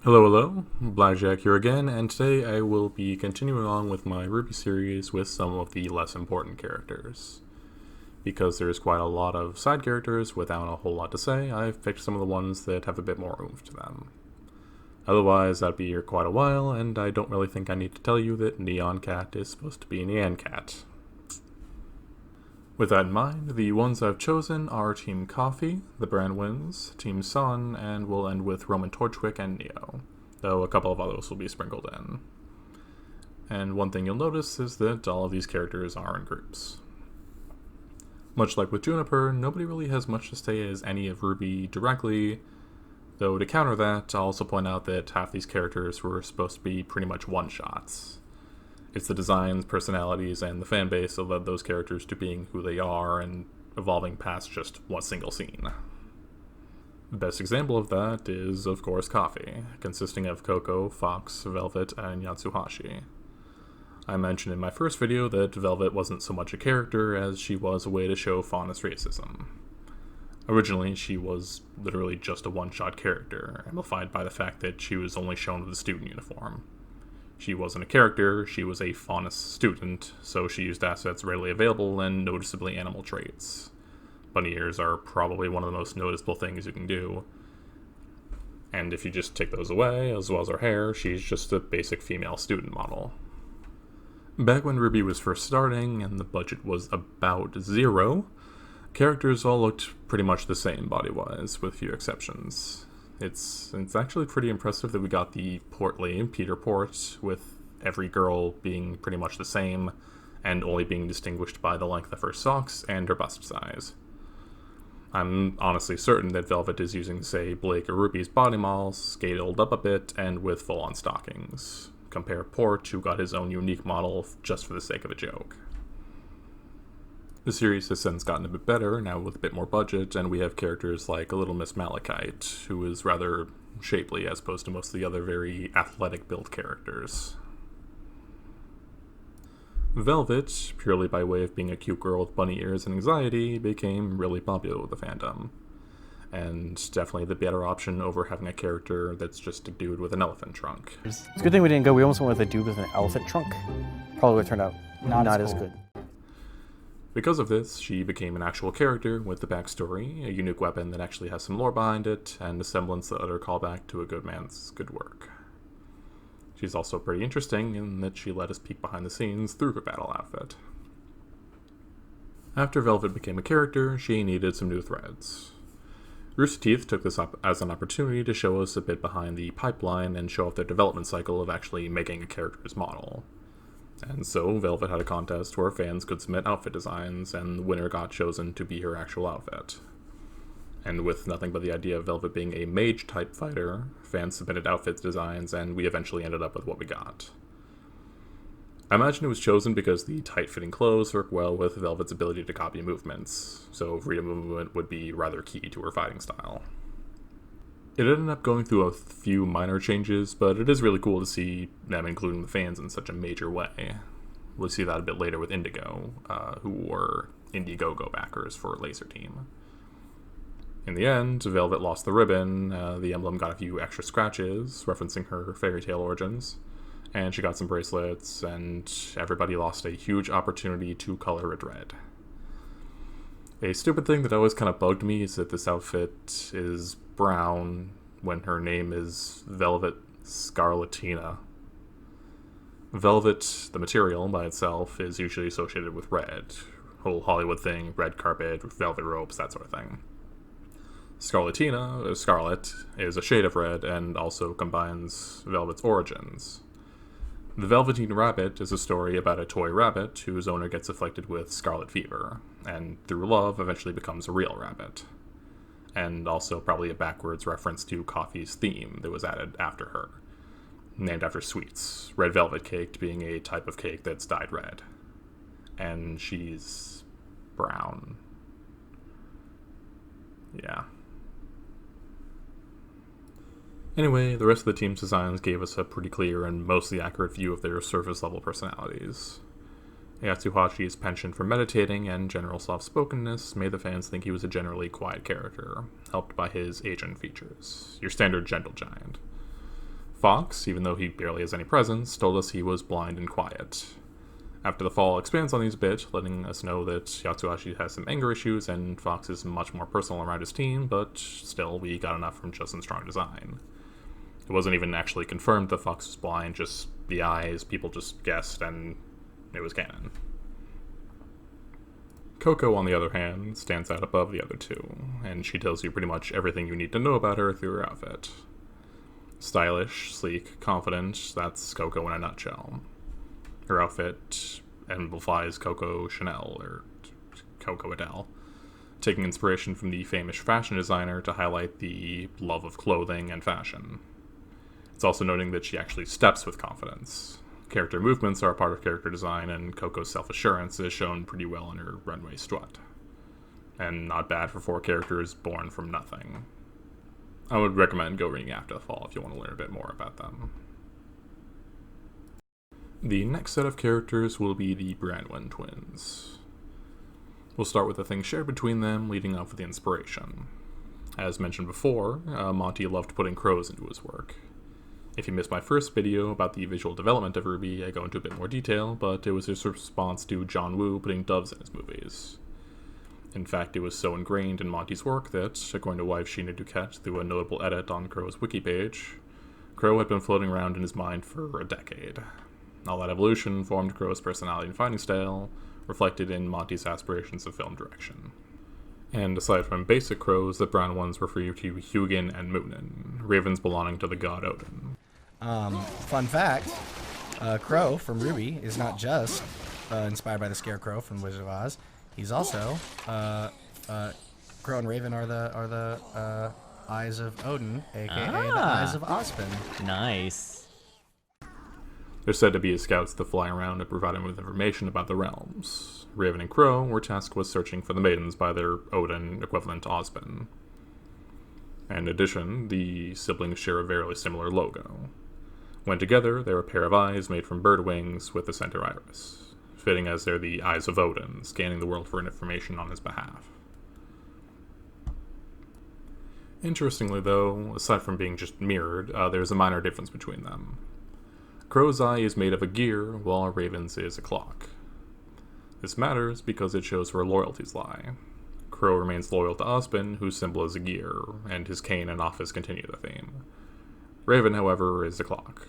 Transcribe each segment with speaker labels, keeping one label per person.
Speaker 1: Hello, Blackjack here again, and today I will be continuing on with my RWBY series with some of the less important characters. Because there's quite a lot of side characters without a whole lot to say, I've picked some of the ones that have a bit more oomph to them. Otherwise, that'd be here quite a while, and I don't really think I need to tell you that Neon Cat is supposed to be Nyan Cat. With that in mind, the ones I've chosen are Team Coffee, the Brandwins, Team Sun, and we'll end with Roman Torchwick and Neo, though a couple of others will be sprinkled in. And one thing you'll notice is that all of these characters are in groups. Much like with Juniper, nobody really has much to say as any of RWBY directly, though to counter that, I'll also point out that half these characters were supposed to be pretty much one-shots. It's the designs, personalities, and the fanbase that led those characters to being who they are and evolving past just one single scene. The best example of that is, of course, Coffee, consisting of Coco, Fox, Velvet, and Yatsuhashi. I mentioned in my first video that Velvet wasn't so much a character as she was a way to show faunus racism. Originally, she was literally just a one-shot character, amplified by the fact that she was only shown with a student uniform. She wasn't a character, she was a faunus student, so she used assets readily available and noticeably animal traits. Bunny ears are probably one of the most noticeable things you can do. And if you just take those away, as well as her hair, she's just a basic female student model. Back when RWBY was first starting, and the budget was about zero, characters all looked pretty much the same body-wise, with few exceptions. It's actually pretty impressive that we got the portly Peter Port, with every girl being pretty much the same, and only being distinguished by the length of her socks and her bust size. I'm honestly certain that Velvet is using, say, Blake or RWBY's body models, scaled up a bit, and with full-on stockings. Compare Port, who got his own unique model just for the sake of a joke. The series has since gotten a bit better, now with a bit more budget, and we have characters like Little Miss Malachite, who is rather shapely as opposed to most of the other very athletic-built characters. Velvet, purely by way of being a cute girl with bunny ears and anxiety, became really popular with the fandom. And definitely the better option over having a character that's just a dude with an elephant trunk.
Speaker 2: It's a good thing we didn't go. We almost went with a dude with an elephant trunk. Probably would have turned out not as good.
Speaker 1: Because of this, she became an actual character with a backstory, a unique weapon that actually has some lore behind it, and a semblance of utter callback to a good man's good work. She's also pretty interesting in that she let us peek behind the scenes through her battle outfit. After Velvet became a character, she needed some new threads. Rooster Teeth took this up as an opportunity to show us a bit behind the pipeline and show off their development cycle of actually making a character's model. And so, Velvet had a contest where fans could submit outfit designs, and the winner got chosen to be her actual outfit. And with nothing but the idea of Velvet being a mage-type fighter, fans submitted outfit designs, and we eventually ended up with what we got. I imagine it was chosen because the tight-fitting clothes work well with Velvet's ability to copy movements, so freedom of movement would be rather key to her fighting style. It ended up going through a few minor changes, but it is really cool to see them including the fans in such a major way. We'll see that a bit later with Indigo, who were Indiegogo backers for Laser Team. In the end, Velvet lost the ribbon, the emblem got a few extra scratches, referencing her fairy tale origins, and she got some bracelets, and everybody lost a huge opportunity to color it red. A stupid thing that always kind of bugged me is that this outfit is brown when her name is Velvet Scarlatina. Velvet, the material by itself, is usually associated with red. Whole Hollywood thing, red carpet, velvet ropes, that sort of thing. Scarlatina, or Scarlet, is a shade of red and also combines Velvet's origins. The Velveteen Rabbit is a story about a toy rabbit whose owner gets afflicted with scarlet fever, and through love eventually becomes a real rabbit. And also probably a backwards reference to Coffee's theme that was added after her, named after sweets, red velvet cake being a type of cake that's dyed red. And she's brown. Yeah. Anyway, the rest of the team's designs gave us a pretty clear and mostly accurate view of their surface-level personalities. Yatsuhashi's penchant for meditating and general soft-spokenness made the fans think he was a generally quiet character, helped by his agent features, your standard gentle giant. Fox, even though he barely has any presence, told us he was blind and quiet. After the fall expands on these a bit, letting us know that Yatsuhashi has some anger issues and Fox is much more personal around his team, but still, we got enough from just some strong design. It wasn't even actually confirmed that Fox was blind, just the eyes, people just guessed, and it was canon. Coco, on the other hand, stands out above the other two, and she tells you pretty much everything you need to know about her through her outfit. Stylish, sleek, confident, that's Coco in a nutshell. Her outfit amplifies Coco Chanel, or Coco Adele, taking inspiration from the famous fashion designer to highlight the love of clothing and fashion. It's also noting that she actually steps with confidence. Character movements are a part of character design, and Coco's self-assurance is shown pretty well in her runway strut. And not bad for 4 characters born from nothing. I would recommend go reading After the Fall if you want to learn a bit more about them. The next set of characters will be the Brandwin twins. We'll start with the things shared between them, leading up with the inspiration. As mentioned before, Monty loved putting crows into his work. If you missed my first video about the visual development of RWBY, I go into a bit more detail, but it was his response to John Woo putting doves in his movies. In fact, it was so ingrained in Monty's work that, according to wife Sheena Duquette through a notable edit on Crow's wiki page, Crow had been floating around in his mind for a decade. All that evolution formed Crow's personality and fighting style, reflected in Monty's aspirations of film direction. And aside from basic crows, the brown ones refer to Hugin and Moonin, ravens belonging to the god Odin.
Speaker 3: Fun fact, Crow from RWBY is not just inspired by the Scarecrow from Wizard of Oz. He's also Crow and Raven are the eyes of Odin, aka the eyes of Ozpin.
Speaker 4: Nice.
Speaker 1: They're said to be his scouts that fly around and provide him with information about the realms. Raven and Crow were tasked with searching for the maidens by their Odin equivalent Ozpin. In addition, the siblings share a very similar logo. When together, they're a pair of eyes made from bird wings with the center iris, fitting as they're the eyes of Odin, scanning the world for information on his behalf. Interestingly though, aside from being just mirrored, there's a minor difference between them. Crow's eye is made of a gear, while Raven's is a clock. This matters because it shows where loyalties lie. Crow remains loyal to Ozpin, whose symbol is a gear, and his cane and office continue the theme. Raven, however, is the clock.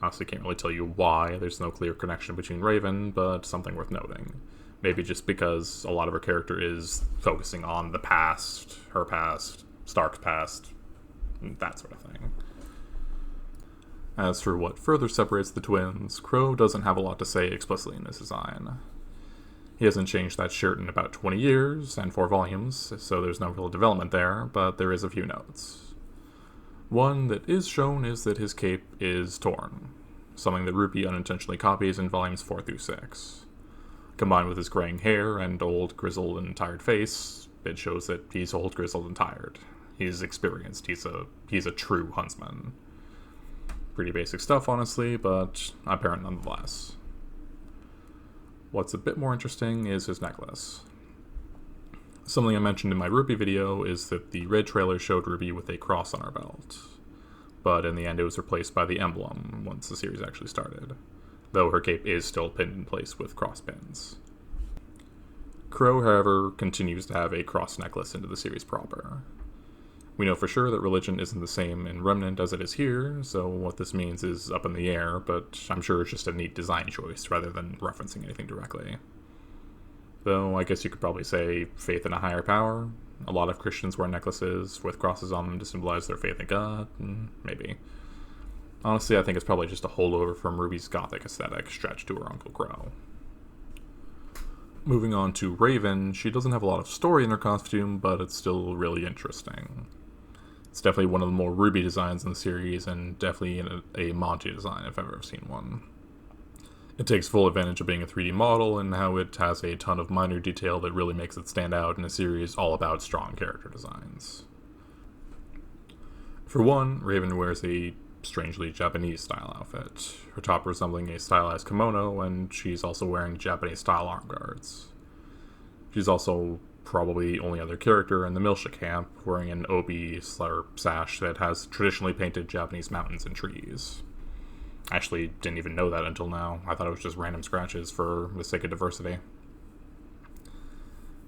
Speaker 1: Honestly, can't really tell you why there's no clear connection between Raven, but something worth noting. Maybe just because a lot of her character is focusing on the past, her past, Stark's past, that sort of thing. As for what further separates the twins, Crow doesn't have a lot to say explicitly in his design. He hasn't changed that shirt in about 20 years, and 4 volumes, so there's no real development there, but there is a few notes. One that is shown is that his cape is torn, something that RWBY unintentionally copies in volumes 4 through 6. Combined with his graying hair and old, grizzled, and tired face, it shows that he's old, grizzled, and tired. He's experienced. He's a true huntsman. Pretty basic stuff, honestly, but apparent nonetheless. What's a bit more interesting is his necklace. Something I mentioned in my RWBY video is that the red trailer showed RWBY with a cross on her belt, but in the end it was replaced by the emblem once the series actually started, though her cape is still pinned in place with cross pins. Crow, however, continues to have a cross necklace into the series proper. We know for sure that religion isn't the same in Remnant as it is here, so what this means is up in the air, but I'm sure it's just a neat design choice rather than referencing anything directly. Though I guess you could probably say faith in a higher power. A lot of Christians wear necklaces with crosses on them to symbolize their faith in God. Maybe. Honestly, I think it's probably just a holdover from RWBY's gothic aesthetic stretched to her Uncle Crow. Moving on to Raven, she doesn't have a lot of story in her costume, but it's still really interesting. It's definitely one of the more RWBY designs in the series, and definitely a Monty design if I've ever seen one. It takes full advantage of being a 3D model and how it has a ton of minor detail that really makes it stand out in a series all about strong character designs. For one, Raven wears a strangely Japanese-style outfit, her top resembling a stylized kimono, and she's also wearing Japanese-style arm guards. She's also probably only other character in the Milsha camp wearing an obi sash that has traditionally painted Japanese mountains and trees. I actually didn't even know that until now. I thought it was just random scratches for the sake of diversity.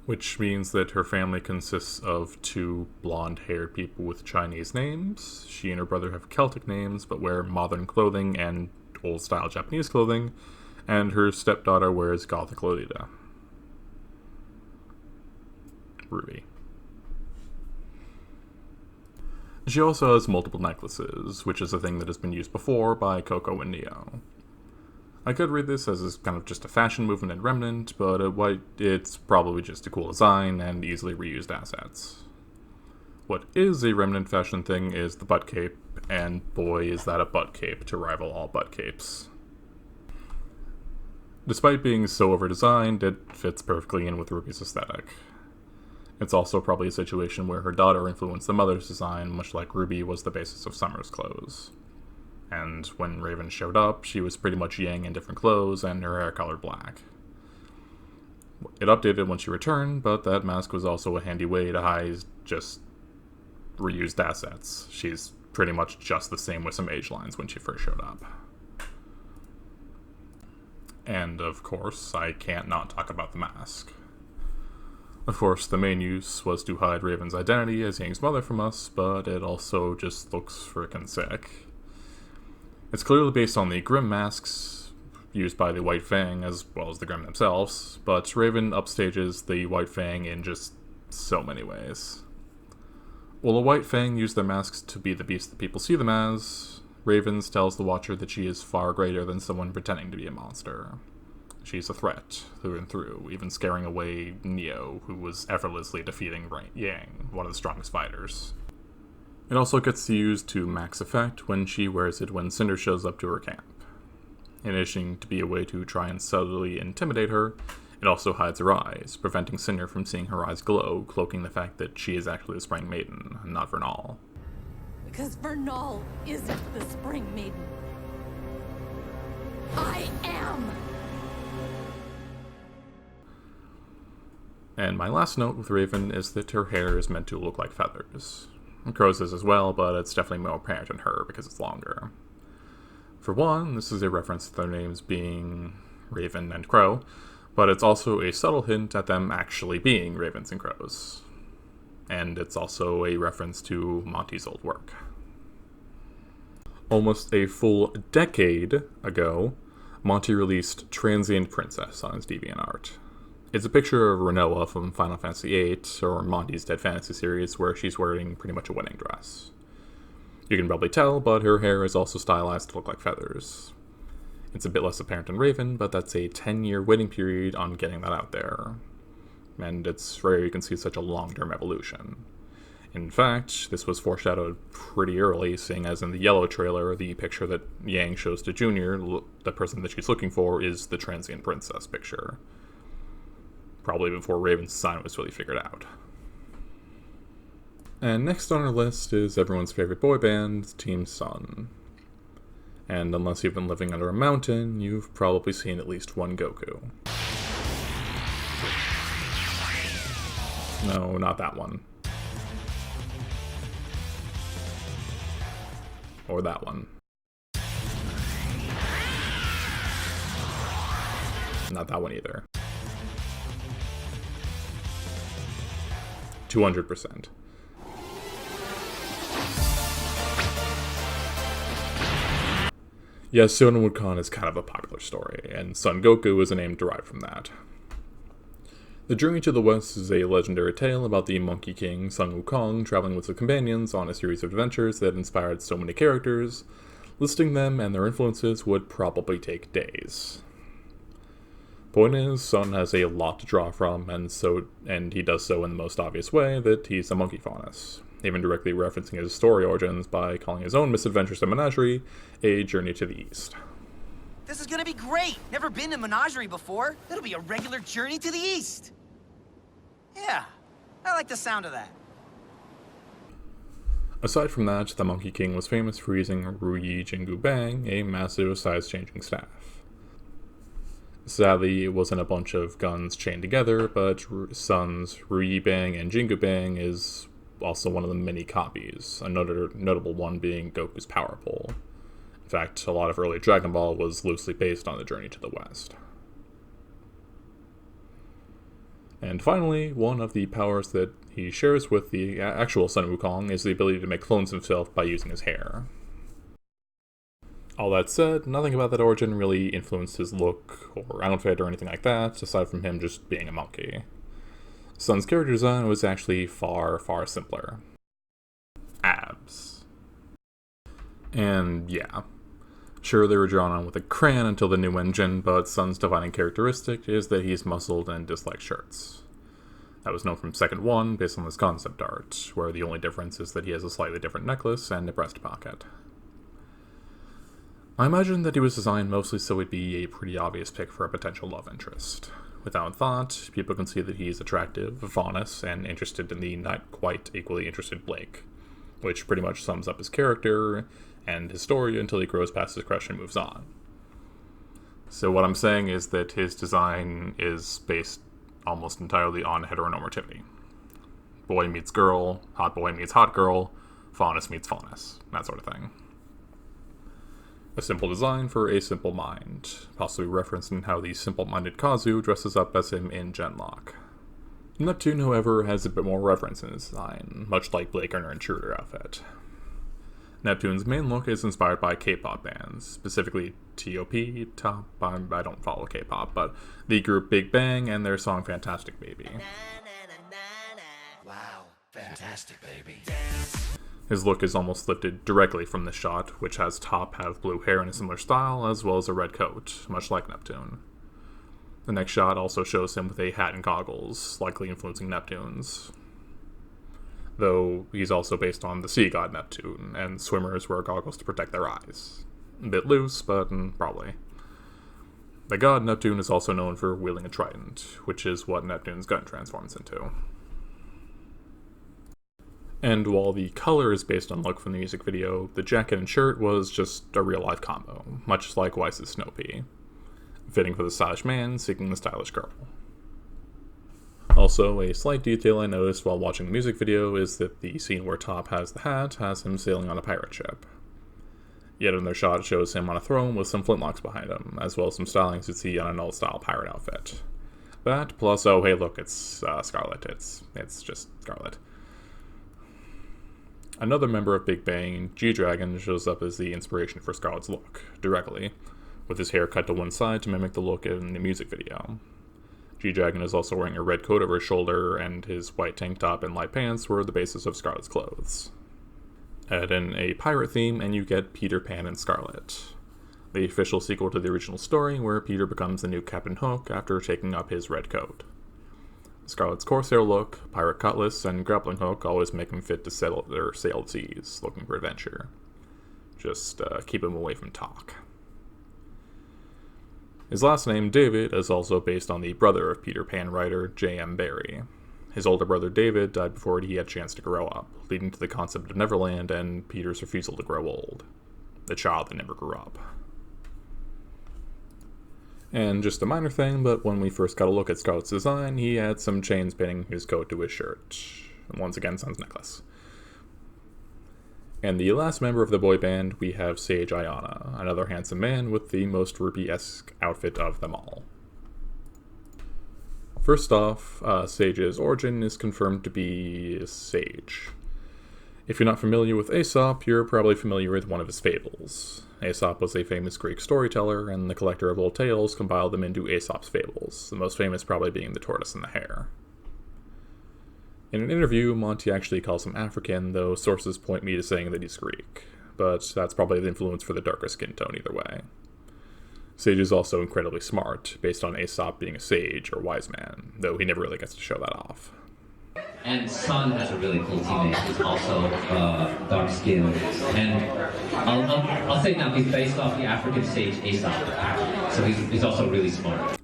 Speaker 1: Which means that her family consists of 2 blonde-haired people with Chinese names. She and her brother have Celtic names, but wear modern clothing and old-style Japanese clothing, and her stepdaughter wears Gothic Lolita. RWBY. She also has multiple necklaces, which is a thing that has been used before by Coco and Neo. I could read this as kind of just a fashion movement and remnant, but it's probably just a cool design and easily reused assets. What is a remnant fashion thing is the butt cape, and boy is that a butt cape to rival all butt capes. Despite being so over-designed, it fits perfectly in with RWBY's aesthetic. It's also probably a situation where her daughter influenced the mother's design, much like RWBY was the basis of Summer's clothes. And when Raven showed up, she was pretty much Yang in different clothes and her hair colored black. It updated when she returned, but that mask was also a handy way to hide just reused assets. She's pretty much just the same with some age lines when she first showed up. And of course, I can't not talk about the mask. Of course, the main use was to hide Raven's identity as Yang's mother from us, but it also just looks frickin' sick. It's clearly based on the Grimm masks used by the White Fang as well as the Grimm themselves, but Raven upstages the White Fang in just so many ways. While the White Fang use their masks to be the beast that people see them as, Ravens tells the Watcher that she is far greater than someone pretending to be a monster. She's a threat, through and through, even scaring away Neo, who was effortlessly defeating Yang, one of the strongest fighters. It also gets used to max effect when she wears it when Cinder shows up to her camp. In addition to be a way to try and subtly intimidate her, it also hides her eyes, preventing Cinder from seeing her eyes glow, cloaking the fact that she is actually the Spring Maiden, and not Vernal.
Speaker 4: Because Vernal isn't the Spring Maiden. I am!
Speaker 1: And my last note with Raven is that her hair is meant to look like feathers. Crow's is as well, but it's definitely more apparent in her because it's longer. For one, this is a reference to their names being Raven and Crow, but it's also a subtle hint at them actually being ravens and crows. And it's also a reference to Monty's old work. Almost a full decade ago, Monty released Transient Princess on his DeviantArt. It's a picture of Renoa from Final Fantasy VIII, or Monty's Dead Fantasy series, where she's wearing pretty much a wedding dress. You can probably tell, but her hair is also stylized to look like feathers. It's a bit less apparent in Raven, but that's a 10-year waiting period on getting that out there. And it's rare you can see such a long-term evolution. In fact, this was foreshadowed pretty early, seeing as in the Yellow trailer, the picture that Yang shows to Junior, the person that she's looking for, is the Transient Princess picture. Probably before Raven's design was really figured out. And next on our list is everyone's favorite boy band, Team Sun. And unless you've been living under a mountain, you've probably seen at least one Goku. No, not that one. Or that one. Not that one either. 200%. Yes, Sonenwood Khan is kind of a popular story, and Son Goku is a name derived from that. The Journey to the West is a legendary tale about the Monkey King Sun Wukong traveling with his companions on a series of adventures that inspired so many characters. Listing them and their influences would probably take days. Point is, Sun has a lot to draw from, and he does so in the most obvious way, that he's a monkey faunus, even directly referencing his story origins by calling his own misadventures in Menagerie a journey to the east.
Speaker 5: This is gonna be great! Never been to Menagerie before. It'll be a regular journey to the east! Yeah, I like the sound of that.
Speaker 1: Aside from that, the Monkey King was famous for using Ruyi Jingu Bang, a massive size-changing staff. Sadly, it wasn't a bunch of guns chained together, but Sun's RWBY and Jingu is also one of the many copies, another notable one being Goku's Power Pole. In fact, a lot of early Dragon Ball was loosely based on the Journey to the West. And finally, one of the powers that he shares with the actual Sun Wukong is the ability to make clones of himself by using his hair. All that said, nothing about that origin really influenced his look or outfit or anything like that, aside from him just being a monkey. Sun's character design was actually far, far simpler. Abs. And yeah, sure they were drawn on with a crayon until the new engine, but Sun's defining characteristic is that he's muscled and dislikes shirts. That was known from Second One based on this concept art, where the only difference is that he has a slightly different necklace and a breast pocket. I imagine that he was designed mostly so he'd be a pretty obvious pick for a potential love interest. Without thought, people can see that he's attractive, faunous, and interested in the not quite equally interested Blake, which pretty much sums up his character and his story until he grows past his crush and moves on. So what I'm saying is that his design is based almost entirely on heteronormativity. Boy meets girl, hot boy meets hot girl, faunus meets faunus, that sort of thing. A simple design for a simple mind, possibly referencing how the simple-minded Kazu dresses up as him in Genlock. Neptune, however, has a bit more reference in his design, much like Blake in her intruder outfit. Neptune's main look is inspired by K-pop bands, specifically I don't follow K-pop, but the group Big Bang and their song Fantastic Baby.
Speaker 6: Wow, fantastic baby.
Speaker 1: His look is almost lifted directly from the shot, which has Top have blue hair in a similar style, as well as a red coat, much like Neptune. The next shot also shows him with a hat and goggles, likely influencing Neptune's. Though he's also based on the sea god Neptune, and swimmers wear goggles to protect their eyes. A bit loose, but probably. The god Neptune is also known for wielding a trident, which is what Neptune's gun transforms into. And while the color is based on look from the music video, the jacket and shirt was just a real-life combo, much like Weiss's Snow Pea, fitting for the stylish man seeking the stylish girl. Also, a slight detail I noticed while watching the music video is that the scene where Top has the hat has him sailing on a pirate ship. Yet another shot shows him on a throne with some flintlocks behind him, as well as some stylings you'd see on an old-style pirate outfit. That, plus, oh hey look, it's Scarlet, it's just Scarlet. Another member of Big Bang, G-Dragon, shows up as the inspiration for Scarlet's look, directly, with his hair cut to one side to mimic the look in the music video. G-Dragon is also wearing a red coat over his shoulder, and his white tank top and light pants were the basis of Scarlet's clothes. Add in a pirate theme, and you get Peter Pan and Scarlet, the official sequel to the original story, where Peter becomes the new Captain Hook after taking up his red coat. Scarlet's corsair look, pirate cutlass, and grappling hook always make him fit to sail the seas, looking for adventure. Just keep him away from talk. His last name, David, is also based on the brother of Peter Pan writer J.M. Barrie. His older brother David died before he had a chance to grow up, leading to the concept of Neverland and Peter's refusal to grow old. The child that never grew up. And just a minor thing, but when we first got a look at Scarlet's design, he had some chains pinning his coat to his shirt. And once again, Sun's necklace. And the last member of the boy band, we have Sage Ayana, another handsome man with the most RWBY-esque outfit of them all. First off, Sage's origin is confirmed to be Sage. If you're not familiar with Aesop, you're probably familiar with one of his fables. Aesop was a famous Greek storyteller, and the collector of old tales compiled them into Aesop's fables, the most famous probably being The Tortoise and the Hare. In an interview, Monty actually calls him African, though sources point me to saying that he's Greek, but that's probably the influence for the darker skin tone either way. Sage is also incredibly smart, based on Aesop being a sage or wise man, though he never really gets to show that off.
Speaker 7: And Sun has a really cool teammate who's also dark-skinned. And I'll say now, he's based off the African sage Aesop. So he's also really smart.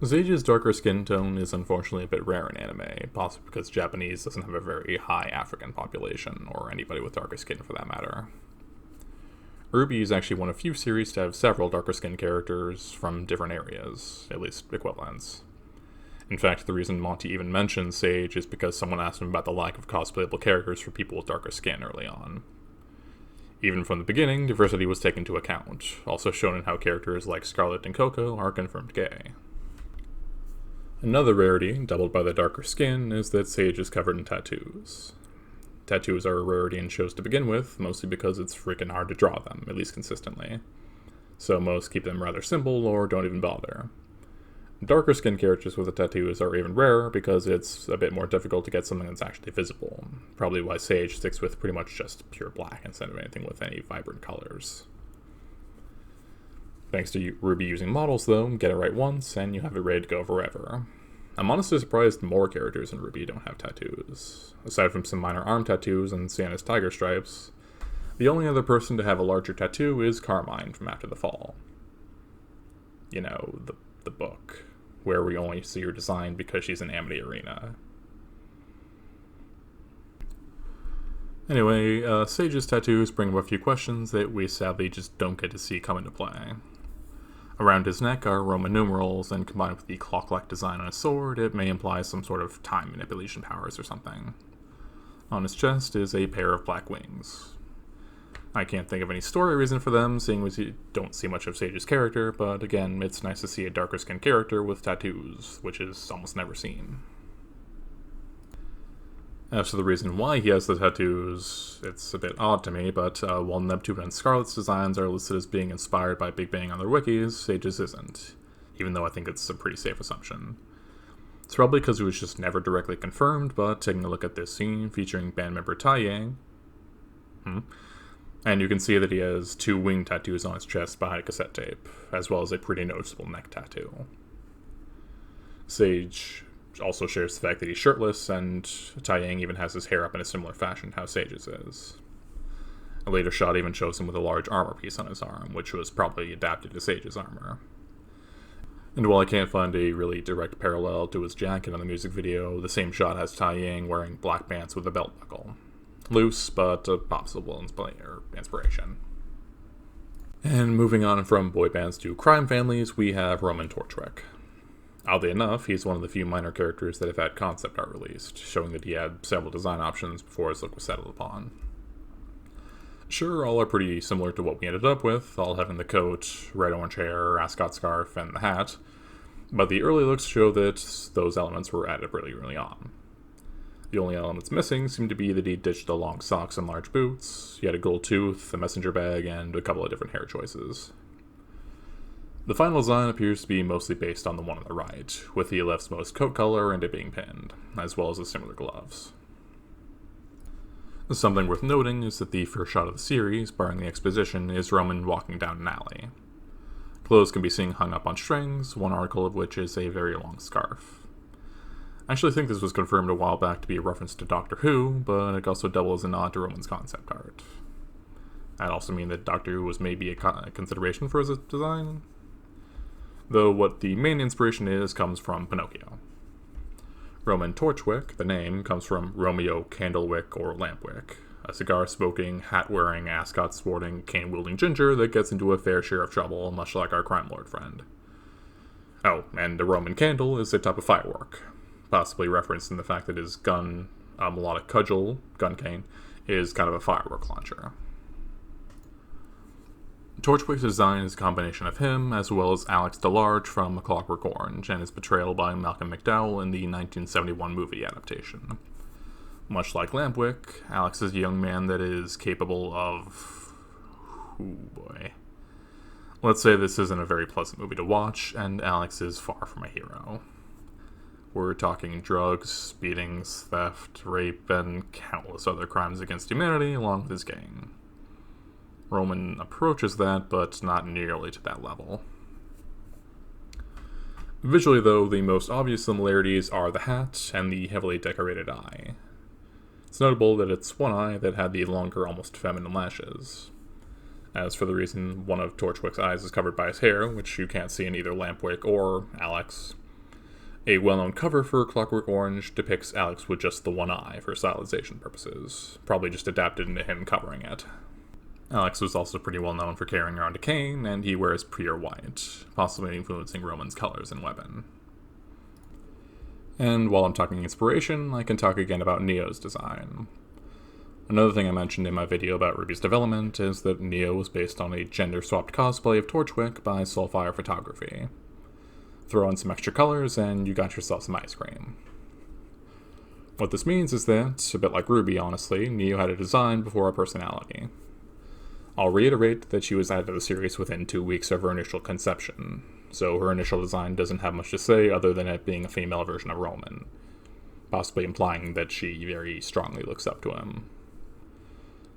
Speaker 1: Sage's darker skin tone is unfortunately a bit rare in anime, possibly because Japanese doesn't have a very high African population, or anybody with darker skin for that matter. RWBY is actually one of few series to have several darker skinned characters from different areas, at least equivalents. In fact, the reason Monty even mentions Sage is because someone asked him about the lack of cosplayable characters for people with darker skin early on. Even from the beginning, diversity was taken into account, also shown in how characters like Scarlet and Coco are confirmed gay. Another rarity, doubled by the darker skin, is that Sage is covered in tattoos. Tattoos are a rarity in shows to begin with, mostly because it's freaking hard to draw them, at least consistently. So most keep them rather simple or don't even bother. Darker skinned characters with the tattoos are even rarer because it's a bit more difficult to get something that's actually visible. Probably why Sage sticks with pretty much just pure black instead of anything with any vibrant colors. Thanks to RWBY using models though, get it right once and you have it ready to go forever. I'm honestly surprised more characters in RWBY don't have tattoos. Aside from some minor arm tattoos and Sienna's tiger stripes, the only other person to have a larger tattoo is Carmine from After the Fall. You know, the book, where we only see her design because she's in Amity Arena. Anyway, Sage's tattoos bring up a few questions that we sadly just don't get to see come into play. Around his neck are Roman numerals, and combined with the clock-like design on his sword, it may imply some sort of time manipulation powers or something. On his chest is a pair of black wings. I can't think of any story reason for them, seeing we don't see much of Sage's character, but again, it's nice to see a darker skinned character with tattoos, which is almost never seen. As for the reason why he has the tattoos, it's a bit odd to me, but while Neptune and Scarlet's designs are listed as being inspired by Big Bang on their wikis, Sage's isn't, even though I think it's a pretty safe assumption. It's probably because it was just never directly confirmed, but taking a look at this scene featuring band member Tai Yang, and you can see that he has 2 wing tattoos on his chest behind cassette tape, as well as a pretty noticeable neck tattoo. Sage also shares the fact that he's shirtless, and Tai Yang even has his hair up in a similar fashion to how Sage's is. A later shot even shows him with a large armor piece on his arm, which was probably adapted to Sage's armor. And while I can't find a really direct parallel to his jacket on the music video, the same shot has Tai Yang wearing black pants with a belt buckle. Loose, but a possible inspiration. And moving on from boy bands to crime families, we have Roman Torchwick. Oddly enough, he's one of the few minor characters that have had concept art released, showing that he had several design options before his look was settled upon. Sure, all are pretty similar to what we ended up with, all having the coat, red-orange hair, ascot scarf, and the hat, but the early looks show that those elements were added really early on. The only elements missing seem to be that he ditched the long socks and large boots, he had a gold tooth, a messenger bag, and a couple of different hair choices. The final design appears to be mostly based on the one on the right, with the leftmost coat color and it being pinned, as well as the similar gloves. Something worth noting is that the first shot of the series, barring the exposition, is Roman walking down an alley. Clothes can be seen hung up on strings, one article of which is a very long scarf. I actually think this was confirmed a while back to be a reference to Doctor Who, but it also doubles as a nod to Roman's concept art. That'd also mean that Doctor Who was maybe a consideration for his design, though what the main inspiration is comes from Pinocchio. Roman Torchwick, the name, comes from Romeo Candlewick or Lampwick, a cigar-smoking, hat-wearing, ascot-sporting, cane-wielding ginger that gets into a fair share of trouble, much like our crime lord friend. Oh, and the Roman candle is a type of firework, possibly referenced in the fact that his gun, melodic cudgel, gun cane, is kind of a firework launcher. Torchwick's design is a combination of him, as well as Alex DeLarge from A Clockwork Orange, and his portrayal by Malcolm McDowell in the 1971 movie adaptation. Much like Lampwick, Alex is a young man that is capable of... oh boy. Let's say this isn't a very pleasant movie to watch, and Alex is far from a hero. We're talking drugs, beatings, theft, rape, and countless other crimes against humanity along with his gang. Roman approaches that, but not nearly to that level. Visually, though, the most obvious similarities are the hat and the heavily decorated eye. It's notable that it's one eye that had the longer, almost feminine lashes. As for the reason one of Torchwick's eyes is covered by his hair, which you can't see in either Lampwick or Alex, a well-known cover for Clockwork Orange depicts Alex with just the one eye for stylization purposes, probably just adapted into him covering it. Alex was also pretty well known for carrying around a cane, and he wears pure white, possibly influencing Roman's colors and weapon. And while I'm talking inspiration, I can talk again about Neo's design. Another thing I mentioned in my video about RWBY's development is that Neo was based on a gender-swapped cosplay of Torchwick by Soulfire Photography. Throw in some extra colors and you got yourself some ice cream. What this means is that, a bit like RWBY honestly, Neo had a design before a personality. I'll reiterate that she was added to the series within 2 weeks of her initial conception, so her initial design doesn't have much to say other than it being a female version of Roman, possibly implying that she very strongly looks up to him.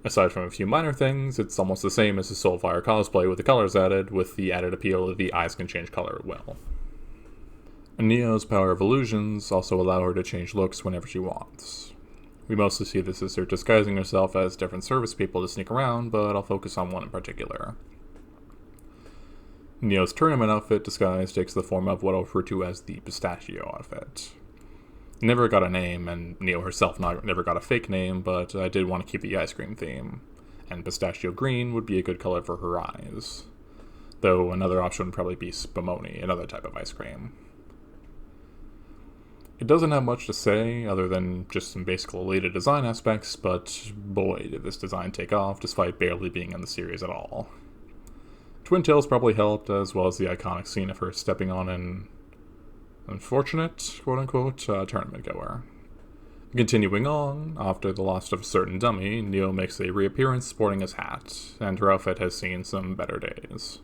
Speaker 1: Aside from a few minor things, it's almost the same as the Soulfire cosplay with the colors added, with the added appeal that the eyes can change color at will. Neo's power of illusions also allow her to change looks whenever she wants. We mostly see this as her disguising herself as different service people to sneak around, but I'll focus on one in particular. Neo's tournament outfit disguise takes the form of what I'll refer to as the pistachio outfit. It never got a name, and Neo herself never got a fake name, but I did want to keep the ice cream theme, and pistachio green would be a good color for her eyes. Though another option would probably be spumoni, another type of ice cream. It doesn't have much to say, other than just some basic related design aspects, but boy did this design take off, despite barely being in the series at all. Twin Tails probably helped, as well as the iconic scene of her stepping on an unfortunate, quote-unquote, tournament goer. Continuing on, after the loss of a certain dummy, Neo makes a reappearance sporting his hat, and her outfit has seen some better days.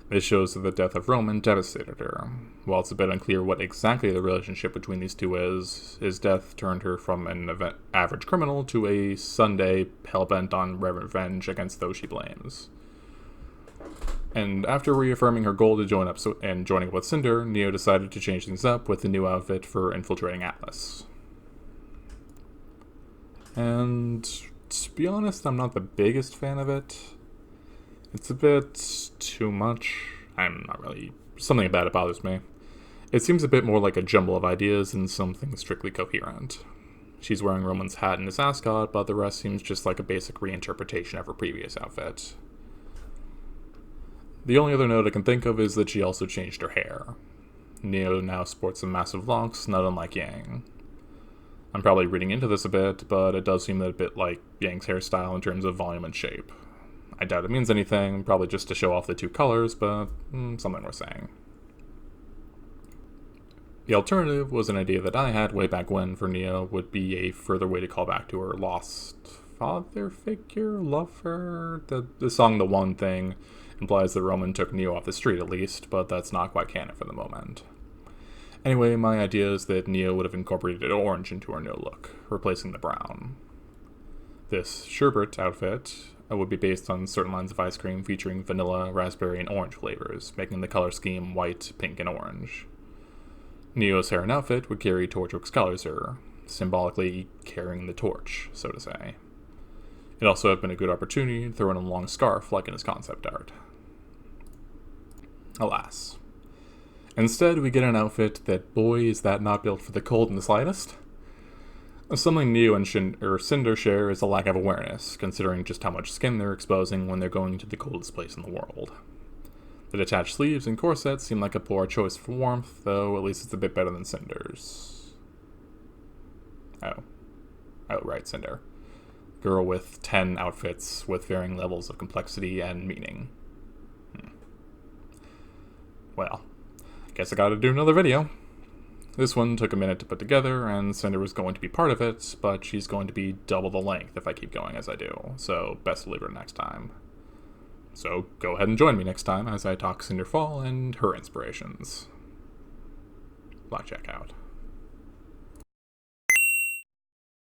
Speaker 1: This shows that the death of Roman devastated her. While it's a bit unclear what exactly the relationship between these two is, his death turned her from an average criminal to a Sunday hell-bent on revenge against those she blames. And after reaffirming her goal to join up and joining with Cinder, Neo decided to change things up with the new outfit for infiltrating Atlas. And to be honest, I'm not the biggest fan of it. It's a bit too much. I'm not really... Something about it bothers me. It seems a bit more like a jumble of ideas than something strictly coherent. She's wearing Roman's hat and his ascot, but the rest seems just like a basic reinterpretation of her previous outfit. The only other note I can think of is that she also changed her hair. Neo now sports some massive locks, not unlike Yang. I'm probably reading into this a bit, but it does seem a bit like Yang's hairstyle in terms of volume and shape. I doubt it means anything, probably just to show off the two colors, but something worth saying. The alternative was an idea that I had way back when for Neo would be a further way to call back to her lost father figure, lover. The song The One Thing implies that Roman took Neo off the street at least, but that's not quite canon for the moment. Anyway, my idea is that Neo would have incorporated orange into her new look, replacing the brown. This sherbet outfit would be based on certain lines of ice cream featuring vanilla, raspberry, and orange flavors, making the color scheme white, pink, and orange. Neo's hair and outfit would carry Torchwick's colors here, symbolically carrying the torch, so to say. It'd also have been a good opportunity to throw in a long scarf like in his concept art. Alas. Instead, we get an outfit that, boy, is that not built for the cold in the slightest. Something Neo and Cinder share is a lack of awareness, considering just how much skin they're exposing when they're going to the coldest place in the world. The detached sleeves and corset seem like a poor choice for warmth, though at least it's a bit better than Cinder's. Oh, right, Cinder. Girl with 10 outfits with varying levels of complexity and meaning. Well, guess I gotta do another video. This one took a minute to put together, and Cinder was going to be part of it, but she's going to be double the length if I keep going as I do, so best to leave her next time. So go ahead and join me next time as I talk Cinder Fall and her inspirations. Blackjack out.